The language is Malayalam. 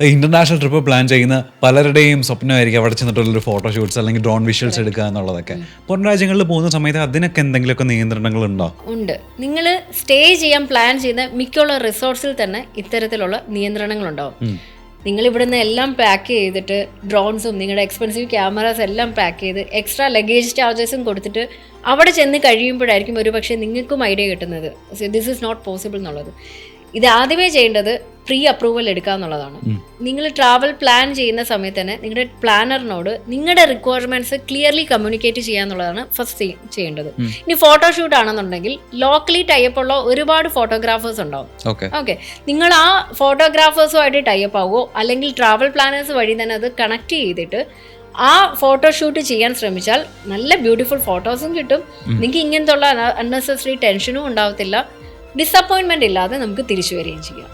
ഇന്റർനാഷണൽ ട്രിപ്പ് പ്ലാൻ ചെയ്യുന്ന പലരുടെയും സ്വപ്നമായിരിക്കും അവിടെ ചെന്നിട്ടുള്ളൊരു ഫോട്ടോഷൂട്ട്സ് അല്ലെങ്കിൽ ഡ്രോൺ വിഷ്വൽസ് എടുക്കുക എന്നുള്ളതൊക്കെ. പുറം രാജ്യങ്ങളിൽ പോകുന്ന സമയത്ത് അതിനൊക്കെ എന്തെങ്കിലുമൊക്കെ നിയന്ത്രണങ്ങളുണ്ടോ? ഉണ്ട്. നിങ്ങൾ സ്റ്റേ ചെയ്യാൻ പ്ലാൻ ചെയ്യുന്ന മിക്കുള്ള റിസോർട്ട്സിൽ തന്നെ ഇത്തരത്തിലുള്ള നിയന്ത്രണങ്ങളുണ്ടാവും. നിങ്ങൾ ഇവിടുന്ന് എല്ലാം പാക്ക് ചെയ്തിട്ട് ഡ്രോൺസും നിങ്ങളുടെ എക്സ്പെൻസീവ് ക്യാമറാസ് എല്ലാം പാക്ക് ചെയ്ത് എക്സ്ട്രാ ലഗേജ് ചാർജസും കൊടുത്തിട്ട് അവിടെ ചെന്ന് കഴിയുമ്പോഴായിരിക്കും ഒരു പക്ഷേ നിങ്ങൾക്കും ഐഡിയ കിട്ടുന്നത് ദിസ് ഈസ് നോട്ട് പോസിബിൾ എന്നുള്ളത്. ഇത് ആദ്യമേ ചെയ്യേണ്ടത് പ്രീ അപ്രൂവൽ എടുക്കുക എന്നുള്ളതാണ്. നിങ്ങൾ ട്രാവൽ പ്ലാൻ ചെയ്യുന്ന സമയത്ത് തന്നെ നിങ്ങളുടെ പ്ലാനറിനോട് നിങ്ങളുടെ റിക്വയർമെന്റ്സ് ക്ലിയർലി കമ്മ്യൂണിക്കേറ്റ് ചെയ്യുക എന്നുള്ളതാണ് ഫസ്റ്റ് ചെയ്യേണ്ടത്. ഇനി ഫോട്ടോഷൂട്ട് ആണെന്നുണ്ടെങ്കിൽ ലോക്കലി ടൈപ്പ് ഉള്ള ഒരുപാട് ഫോട്ടോഗ്രാഫേഴ്സ് ഉണ്ടാവും. ഓക്കെ, നിങ്ങൾ ആ ഫോട്ടോഗ്രാഫേഴ്സുമായിട്ട് ടൈപ്പ് ആവുമോ അല്ലെങ്കിൽ ട്രാവൽ പ്ലാനേഴ്സ് വഴി തന്നെ അത് കണക്ട് ചെയ്തിട്ട് ആ ഫോട്ടോഷൂട്ട് ചെയ്യാൻ ശ്രമിച്ചാൽ നല്ല ബ്യൂട്ടിഫുൾ ഫോട്ടോസും കിട്ടും. നിങ്ങൾക്ക് ഇങ്ങനത്തെ ഉള്ള അൺനെസസറി ടെൻഷനും ഉണ്ടാവത്തില്ല. ഡിസപ്പോയിൻമെന്റ് ഇല്ലാതെ നമുക്ക് തിരിച്ചു വരികയും ചെയ്യാം.